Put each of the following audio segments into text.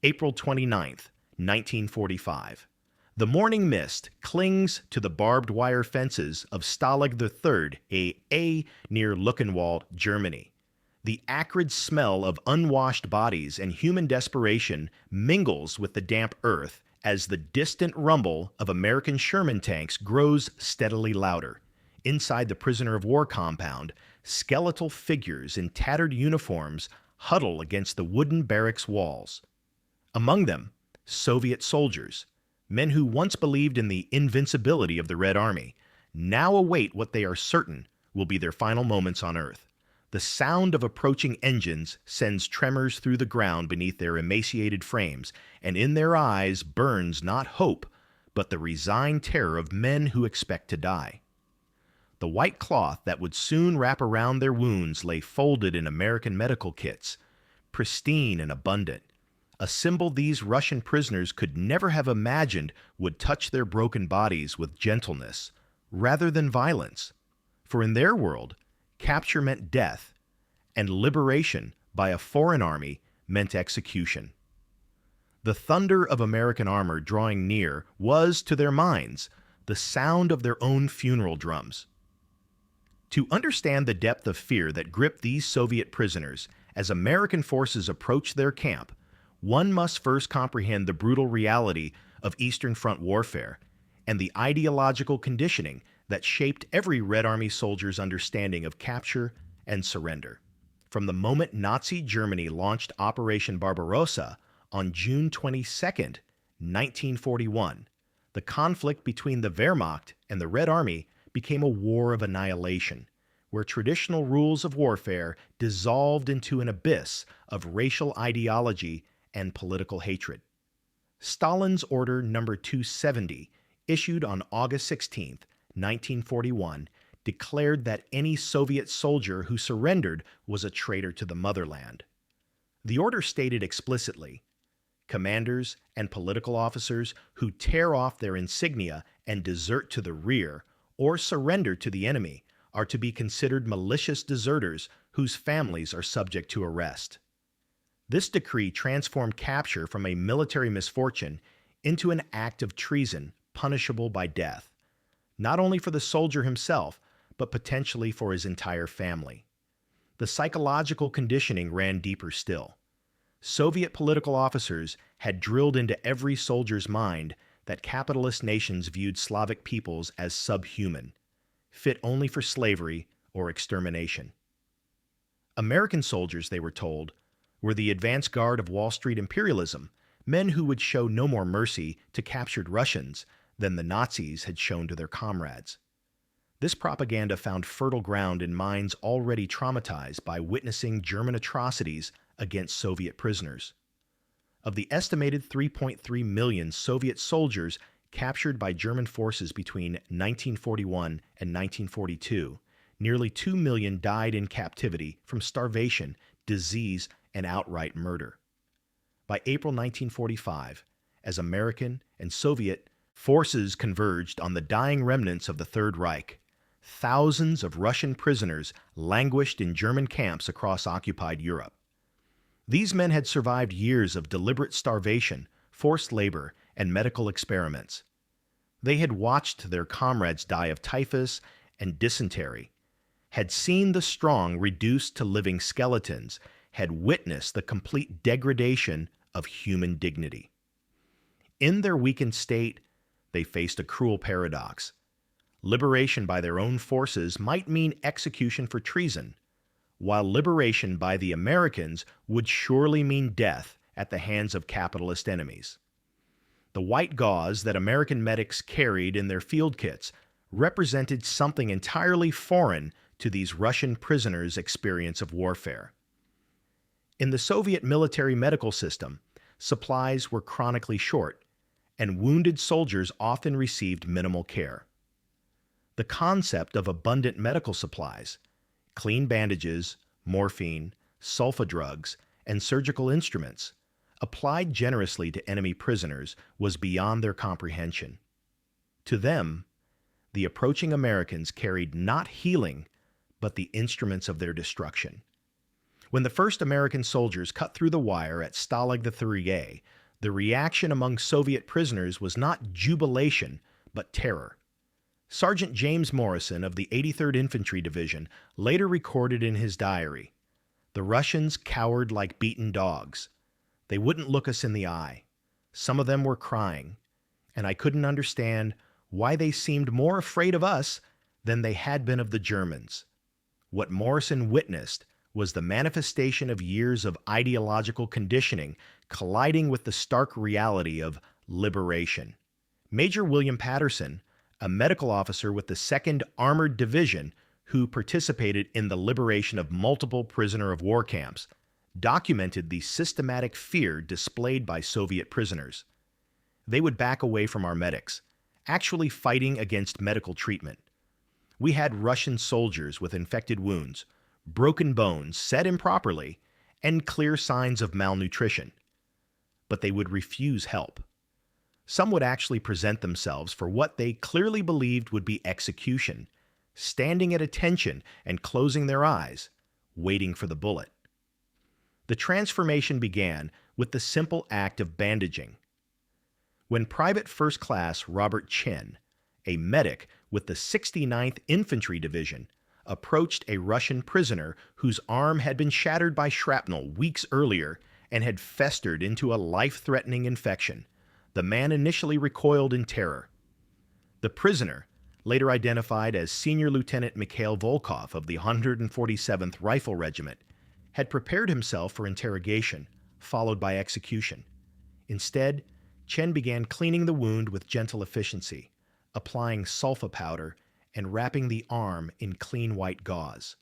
April 29th, 1945. The morning mist clings to the barbed wire fences of Stalag III-A near Luckenwald, Germany. The acrid smell of unwashed bodies and human desperation mingles with the damp earth as the distant rumble of American Sherman tanks grows steadily louder. Inside the prisoner of war compound, skeletal figures in tattered uniforms huddle against the wooden barracks walls. Among them, Soviet soldiers, men who once believed in the invincibility of the Red Army, now await what they are certain will be their final moments on Earth. The sound of approaching engines sends tremors through the ground beneath their emaciated frames, and in their eyes burns not hope, but the resigned terror of men who expect to die. The white cloth that would soon wrap around their wounds lay folded in American medical kits, pristine and abundant, a symbol these Russian prisoners could never have imagined would touch their broken bodies with gentleness rather than violence. For in their world, capture meant death, and liberation by a foreign army meant execution. The thunder of American armor drawing near was, to their minds, the sound of their own funeral drums. To understand the depth of fear that gripped these Soviet prisoners as American forces approached their camp, one must first comprehend the brutal reality of Eastern Front warfare and the ideological conditioning that shaped every Red Army soldier's understanding of capture and surrender. From the moment Nazi Germany launched Operation Barbarossa on June 22, 1941, the conflict between the Wehrmacht and the Red Army became a war of annihilation, where traditional rules of warfare dissolved into an abyss of racial ideology and political hatred. Stalin's Order No. 270, issued on August 16, 1941, declared that any Soviet soldier who surrendered was a traitor to the motherland. The order stated explicitly, commanders and political officers who tear off their insignia and desert to the rear or surrender to the enemy are to be considered malicious deserters whose families are subject to arrest. This decree transformed capture from a military misfortune into an act of treason punishable by death, not only for the soldier himself, but potentially for his entire family. The psychological conditioning ran deeper still. Soviet political officers had drilled into every soldier's mind that capitalist nations viewed Slavic peoples as subhuman, fit only for slavery or extermination. American soldiers, they were told, were the advance guard of Wall Street imperialism, men who would show no more mercy to captured Russians than the Nazis had shown to their comrades. This propaganda found fertile ground in minds already traumatized by witnessing German atrocities against Soviet prisoners. Of the estimated 3.3 million Soviet soldiers captured by German forces between 1941 and 1942, nearly 2 million died in captivity from starvation, disease, and outright murder. By April 1945, as American and Soviet forces converged on the dying remnants of the Third Reich, thousands of Russian prisoners languished in German camps across occupied Europe. These men had survived years of deliberate starvation, forced labor, and medical experiments. They had watched their comrades die of typhus and dysentery, had seen the strong reduced to living skeletons, had witnessed the complete degradation of human dignity. In their weakened state, they faced a cruel paradox. Liberation by their own forces might mean execution for treason, while liberation by the Americans would surely mean death at the hands of capitalist enemies. The white gauze that American medics carried in their field kits represented something entirely foreign to these Russian prisoners' experience of warfare. In the Soviet military medical system, supplies were chronically short, and wounded soldiers often received minimal care. The concept of abundant medical supplies, clean bandages, morphine, sulfa drugs, and surgical instruments, applied generously to enemy prisoners, was beyond their comprehension. To them, the approaching Americans carried not healing, but the instruments of their destruction. When the first American soldiers cut through the wire at Stalag III-A, the reaction among Soviet prisoners was not jubilation, but terror. Sergeant James Morrison of the 83rd Infantry Division later recorded in his diary, "The Russians cowered like beaten dogs. They wouldn't look us in the eye. Some of them were crying, and I couldn't understand why they seemed more afraid of us than they had been of the Germans." What Morrison witnessed was the manifestation of years of ideological conditioning colliding with the stark reality of liberation. Major William Patterson, a medical officer with the 2nd Armored Division who participated in the liberation of multiple prisoner of war camps, documented the systematic fear displayed by Soviet prisoners. They would back away from our medics, actually fighting against medical treatment. We had Russian soldiers with infected wounds, broken bones set improperly, and clear signs of malnutrition. But they would refuse help. Some would actually present themselves for what they clearly believed would be execution, standing at attention and closing their eyes, waiting for the bullet. The transformation began with the simple act of bandaging. When Private First Class Robert Chen, a medic with the 69th Infantry Division, approached a Russian prisoner whose arm had been shattered by shrapnel weeks earlier and had festered into a life-threatening infection, the man initially recoiled in terror. The prisoner, later identified as Senior Lieutenant Mikhail Volkov of the 147th Rifle Regiment, had prepared himself for interrogation, followed by execution. Instead, Chen began cleaning the wound with gentle efficiency, applying sulfa powder and wrapping the arm in clean white gauze.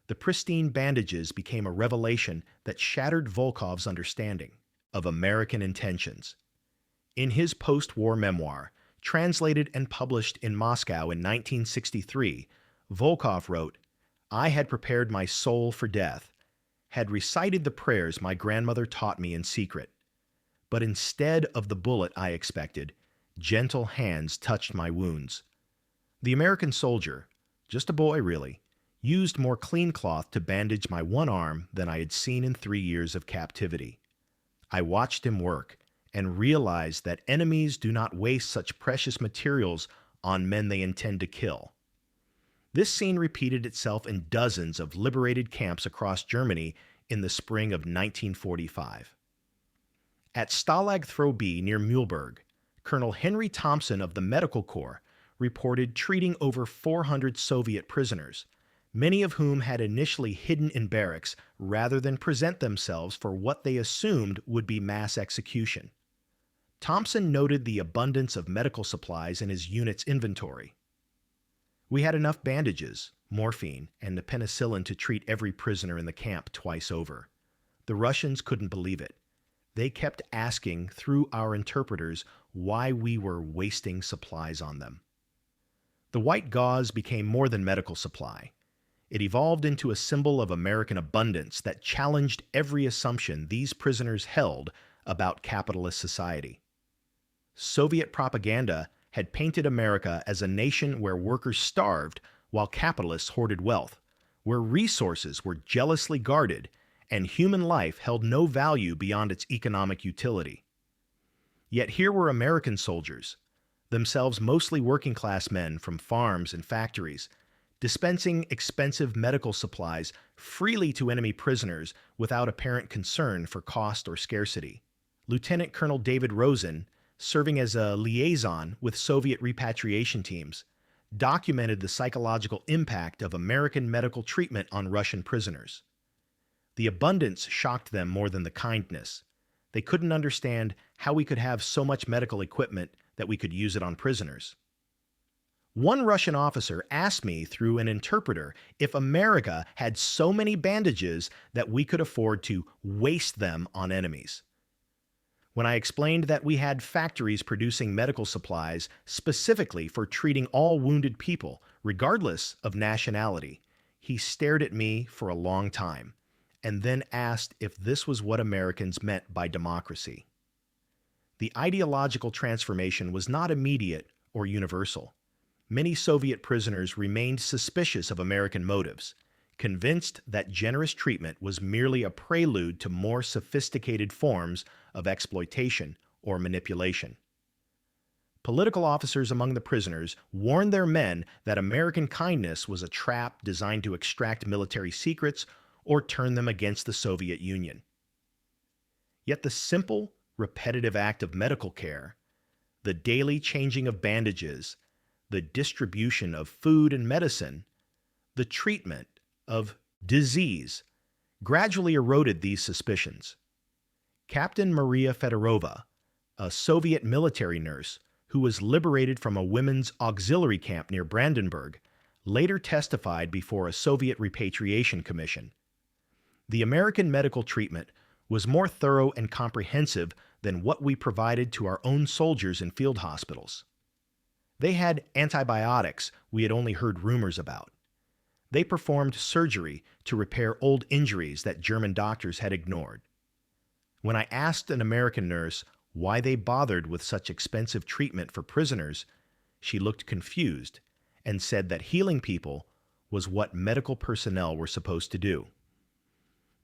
The pristine bandages became a revelation that shattered Volkov's understanding of American intentions. In his post-war memoir, translated and published in Moscow in 1963, Volkov wrote, "I had prepared my soul for death, had recited the prayers my grandmother taught me in secret. But instead of the bullet I expected, gentle hands touched my wounds. The American soldier, just a boy really, used more clean cloth to bandage my one arm than I had seen in 3 years of captivity. I watched him work and realized that enemies do not waste such precious materials on men they intend to kill." This scene repeated itself in dozens of liberated camps across Germany in the spring of 1945. At Stalag III-B near Mühlberg, Colonel Henry Thompson of the Medical Corps reported treating over 400 Soviet prisoners, many of whom had initially hidden in barracks rather than present themselves for what they assumed would be mass execution. Thompson noted the abundance of medical supplies in his unit's inventory. "We had enough bandages, morphine, and the penicillin to treat every prisoner in the camp twice over. The Russians couldn't believe it. They kept asking through our interpreters why we were wasting supplies on them." The white gauze became more than medical supply. It evolved into a symbol of American abundance that challenged every assumption these prisoners held about capitalist society. Soviet propaganda had painted America as a nation where workers starved while capitalists hoarded wealth, where resources were jealously guarded and human life held no value beyond its economic utility. Yet here were American soldiers, themselves mostly working-class men from farms and factories, dispensing expensive medical supplies freely to enemy prisoners without apparent concern for cost or scarcity. Lieutenant Colonel David Rosen, serving as a liaison with Soviet repatriation teams, documented the psychological impact of American medical treatment on Russian prisoners. The abundance shocked them more than the kindness. They couldn't understand how we could have so much medical equipment that we could use it on prisoners. One Russian officer asked me through an interpreter if America had so many bandages that we could afford to waste them on enemies. When I explained that we had factories producing medical supplies specifically for treating all wounded people, regardless of nationality, he stared at me for a long time, and then asked if this was what Americans meant by democracy. The ideological transformation was not immediate or universal. Many Soviet prisoners remained suspicious of American motives, convinced that generous treatment was merely a prelude to more sophisticated forms of exploitation or manipulation. Political officers among the prisoners warned their men that American kindness was a trap designed to extract military secrets or turn them against the Soviet Union. Yet the simple, repetitive act of medical care, the daily changing of bandages, the distribution of food and medicine, the treatment of disease, gradually eroded these suspicions. Captain Maria Fedorova, a Soviet military nurse who was liberated from a women's auxiliary camp near Brandenburg, later testified before a Soviet repatriation commission. The American medical treatment was more thorough and comprehensive than what we provided to our own soldiers in field hospitals. They had antibiotics we had only heard rumors about. They performed surgery to repair old injuries that German doctors had ignored. When I asked an American nurse why they bothered with such expensive treatment for prisoners, she looked confused and said that healing people was what medical personnel were supposed to do.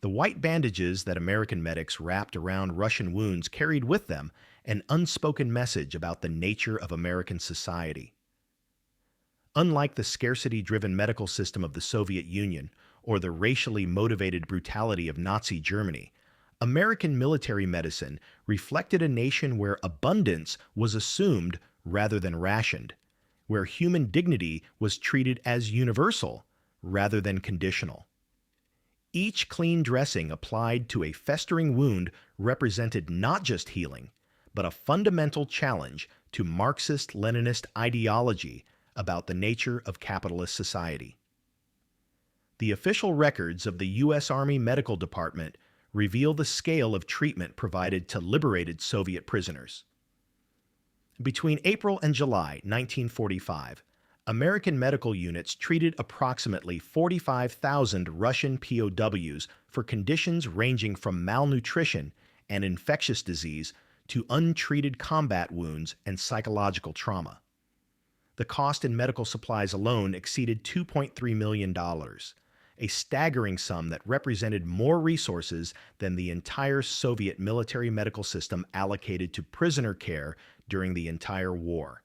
The white bandages that American medics wrapped around Russian wounds carried with them an unspoken message about the nature of American society. Unlike the scarcity-driven medical system of the Soviet Union or the racially motivated brutality of Nazi Germany, American military medicine reflected a nation where abundance was assumed rather than rationed, where human dignity was treated as universal rather than conditional. Each clean dressing applied to a festering wound represented not just healing, but a fundamental challenge to Marxist-Leninist ideology about the nature of capitalist society. The official records of the U.S. Army Medical Department reveal the scale of treatment provided to liberated Soviet prisoners. Between April and July 1945, American medical units treated approximately 45,000 Russian POWs for conditions ranging from malnutrition and infectious disease to untreated combat wounds and psychological trauma. The cost in medical supplies alone exceeded $2.3 million, a staggering sum that represented more resources than the entire Soviet military medical system allocated to prisoner care during the entire war.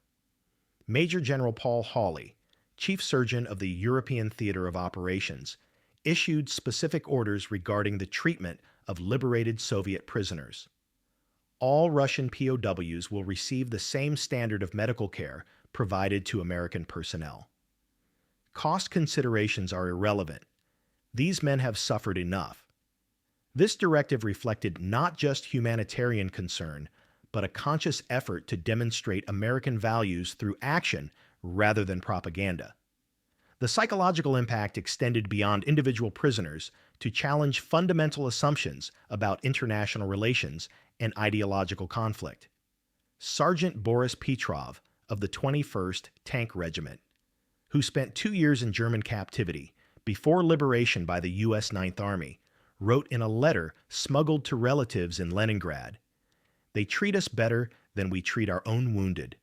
Major General Paul Hawley, Chief Surgeon of the European Theater of Operations, issued specific orders regarding the treatment of liberated Soviet prisoners. All Russian POWs will receive the same standard of medical care provided to American personnel. Cost considerations are irrelevant. These men have suffered enough. This directive reflected not just humanitarian concern, but a conscious effort to demonstrate American values through action rather than propaganda. The psychological impact extended beyond individual prisoners to challenge fundamental assumptions about international relations and ideological conflict. Sergeant Boris Petrov of the 21st Tank Regiment, who spent 2 years in German captivity before liberation by the U.S. Ninth Army, wrote in a letter smuggled to relatives in Leningrad, "They treat us better than we treat our own wounded.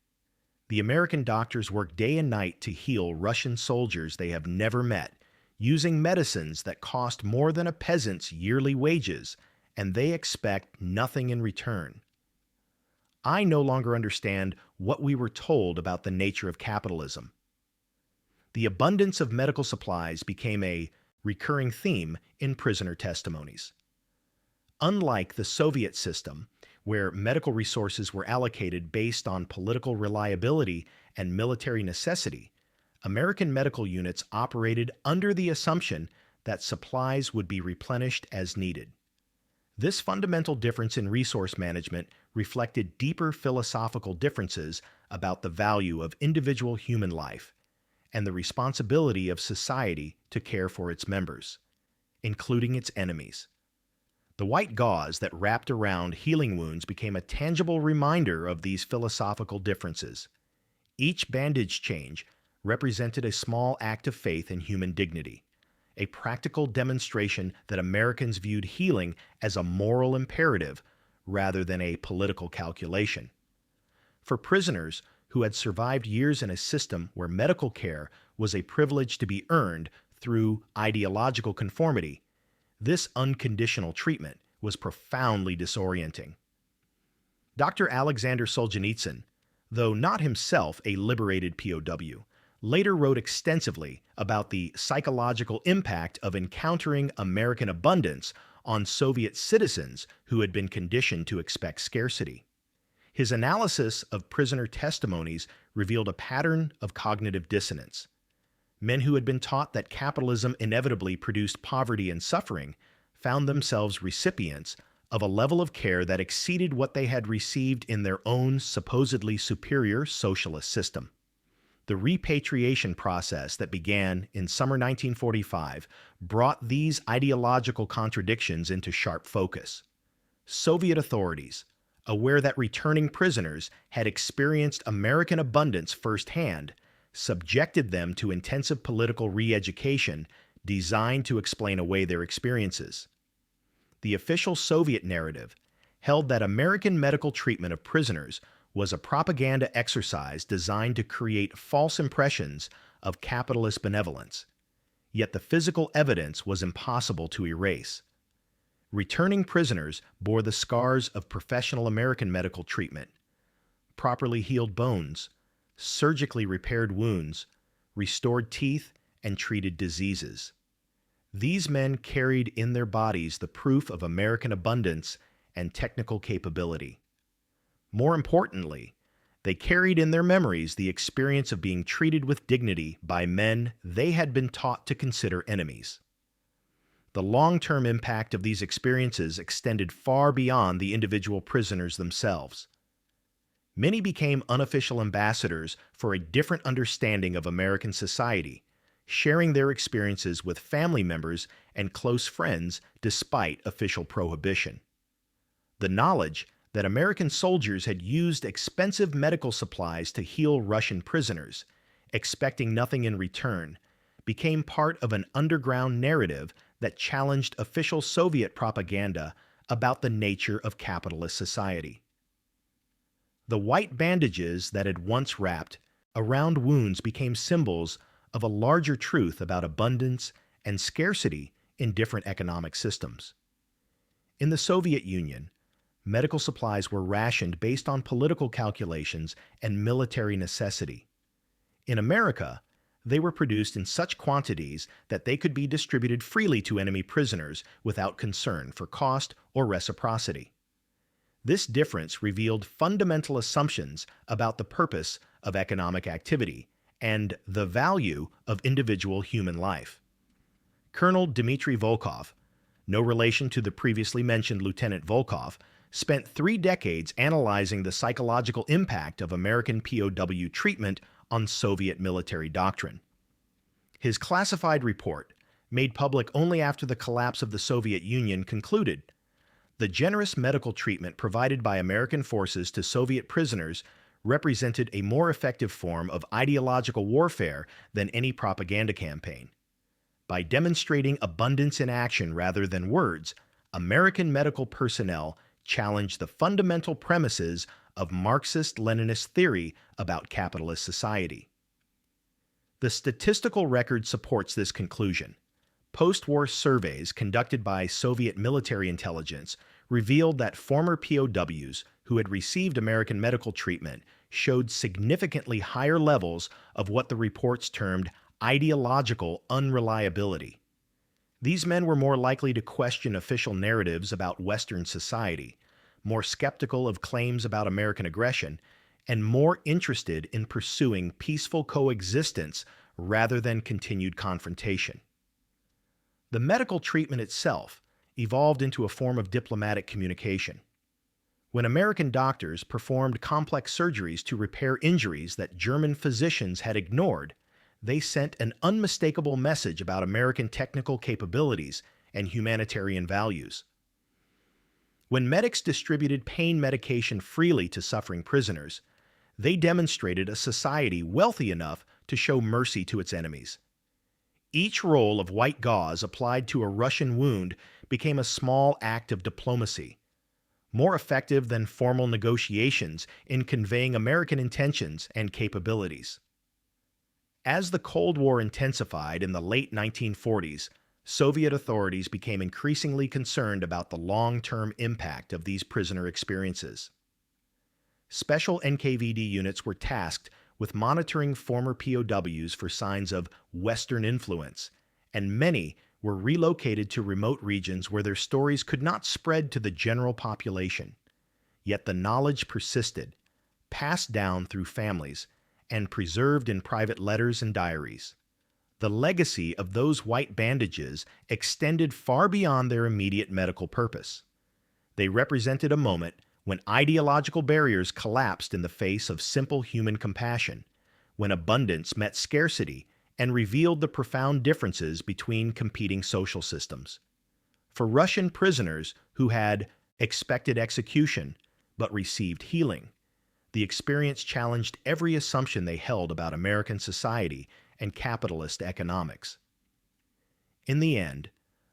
The American doctors work day and night to heal Russian soldiers they have never met, using medicines that cost more than a peasant's yearly wages, and they expect nothing in return. I no longer understand what we were told about the nature of capitalism." The abundance of medical supplies became a recurring theme in prisoner testimonies. Unlike the Soviet system, where medical resources were allocated based on political reliability and military necessity, American medical units operated under the assumption that supplies would be replenished as needed. This fundamental difference in resource management reflected deeper philosophical differences about the value of individual human life and the responsibility of society to care for its members, including its enemies. The white gauze that wrapped around healing wounds became a tangible reminder of these philosophical differences. Each bandage change represented a small act of faith in human dignity, a practical demonstration that Americans viewed healing as a moral imperative rather than a political calculation. For prisoners who had survived years in a system where medical care was a privilege to be earned through ideological conformity, this unconditional treatment was profoundly disorienting. Dr. Alexander Solzhenitsyn, though not himself a liberated POW, later wrote extensively about the psychological impact of encountering American abundance on Soviet citizens who had been conditioned to expect scarcity. His analysis of prisoner testimonies revealed a pattern of cognitive dissonance. Men who had been taught that capitalism inevitably produced poverty and suffering found themselves recipients of a level of care that exceeded what they had received in their own supposedly superior socialist system. The repatriation process that began in summer 1945 brought these ideological contradictions into sharp focus. Soviet authorities, aware that returning prisoners had experienced American abundance firsthand, subjected them to intensive political re-education designed to explain away their experiences. The official Soviet narrative held that American medical treatment of prisoners was a propaganda exercise designed to create false impressions of capitalist benevolence, yet the physical evidence was impossible to erase. Returning prisoners bore the scars of professional American medical treatment: properly healed bones, surgically repaired wounds, restored teeth, and treated diseases. These men carried in their bodies the proof of American abundance and technical capability. More importantly, they carried in their memories the experience of being treated with dignity by men they had been taught to consider enemies. The long-term impact of these experiences extended far beyond the individual prisoners themselves. Many became unofficial ambassadors for a different understanding of American society, sharing their experiences with family members and close friends despite official prohibition. The knowledge that American soldiers had used expensive medical supplies to heal Russian prisoners, expecting nothing in return, became part of an underground narrative that challenged official Soviet propaganda about the nature of capitalist society. The white bandages that had once wrapped around wounds became symbols of a larger truth about abundance and scarcity in different economic systems. In the Soviet Union, medical supplies were rationed based on political calculations and military necessity. In America, they were produced in such quantities that they could be distributed freely to enemy prisoners without concern for cost or reciprocity. This difference revealed fundamental assumptions about the purpose of economic activity and the value of individual human life. Colonel Dmitry Volkov, no relation to the previously mentioned Lieutenant Volkov, spent 3 decades analyzing the psychological impact of American POW treatment on Soviet military doctrine. His classified report, made public only after the collapse of the Soviet Union, concluded, "The generous medical treatment provided by American forces to Soviet prisoners represented a more effective form of ideological warfare than any propaganda campaign. By demonstrating abundance in action rather than words, American medical personnel challenged the fundamental premises of Marxist-Leninist theory about capitalist society." The statistical record supports this conclusion. Post-war surveys conducted by Soviet military intelligence revealed that former POWs who had received American medical treatment showed significantly higher levels of what the reports termed ideological unreliability. These men were more likely to question official narratives about Western society, more skeptical of claims about American aggression, and more interested in pursuing peaceful coexistence rather than continued confrontation. The medical treatment itself evolved into a form of diplomatic communication. When American doctors performed complex surgeries to repair injuries that German physicians had ignored, they sent an unmistakable message about American technical capabilities and humanitarian values. When medics distributed pain medication freely to suffering prisoners, they demonstrated a society wealthy enough to show mercy to its enemies. Each roll of white gauze applied to a Russian wound became a small act of diplomacy, more effective than formal negotiations in conveying American intentions and capabilities. As the Cold War intensified in the late 1940s, Soviet authorities became increasingly concerned about the long-term impact of these prisoner experiences. Special NKVD units were tasked with monitoring former POWs for signs of Western influence, and many were relocated to remote regions where their stories could not spread to the general population. Yet the knowledge persisted, passed down through families, and preserved in private letters and diaries. The legacy of those white bandages extended far beyond their immediate medical purpose. They represented a moment when ideological barriers collapsed in the face of simple human compassion, when abundance met scarcity and revealed the profound differences between competing social systems. For Russian prisoners who had expected execution but received healing, the experience challenged every assumption they held about American society and capitalist economics. In the end,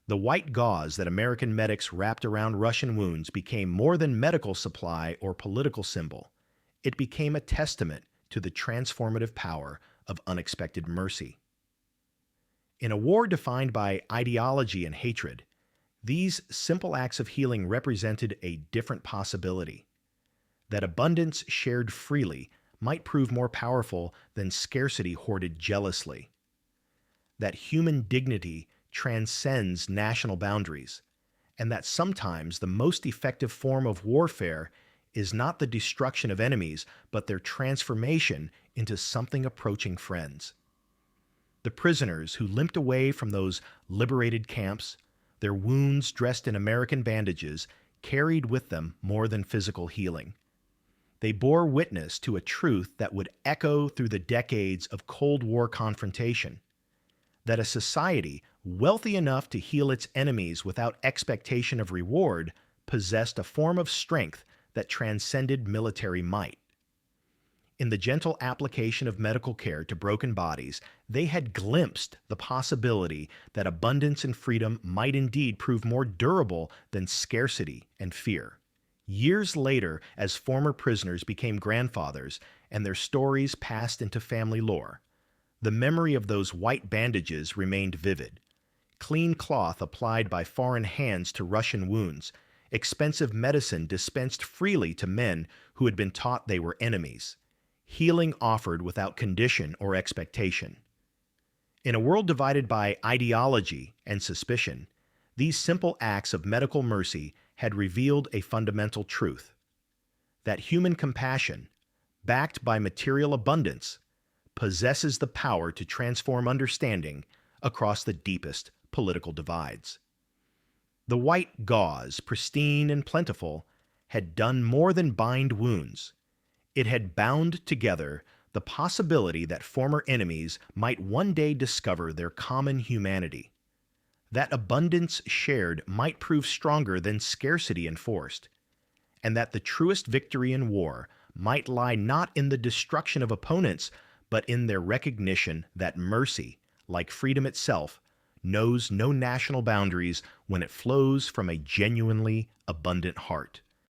the white gauze that American medics wrapped around Russian wounds became more than medical supply or political symbol. It became a testament to the transformative power of unexpected mercy. In a war defined by ideology and hatred, these simple acts of healing represented a different possibility. That abundance shared freely might prove more powerful than scarcity hoarded jealously. That human dignity transcends national boundaries, and that sometimes the most effective form of warfare is not the destruction of enemies, but their transformation into something approaching friends. The prisoners who limped away from those liberated camps, their wounds dressed in American bandages, carried with them more than physical healing. They bore witness to a truth that would echo through the decades of Cold War confrontation, that a society wealthy enough to heal its enemies without expectation of reward possessed a form of strength that transcended military might. In the gentle application of medical care to broken bodies, they had glimpsed the possibility that abundance and freedom might indeed prove more durable than scarcity and fear. Years later, as former prisoners became grandfathers and their stories passed into family lore, the memory of those white bandages remained vivid. Clean cloth applied by foreign hands to Russian wounds, expensive medicine dispensed freely to men who had been taught they were enemies, healing offered without condition or expectation. In a world divided by ideology and suspicion, these simple acts of medical mercy had revealed a fundamental truth: that human compassion, backed by material abundance, possesses the power to transform understanding across the deepest political divides. The white gauze, pristine and plentiful, had done more than bind wounds. It had bound together the possibility that former enemies might one day discover their common humanity. That abundance shared might prove stronger than scarcity enforced, and that the truest victory in war might lie not in the destruction of opponents, but in their recognition that mercy, like freedom itself, knows no national boundaries when it flows from a genuinely abundant heart.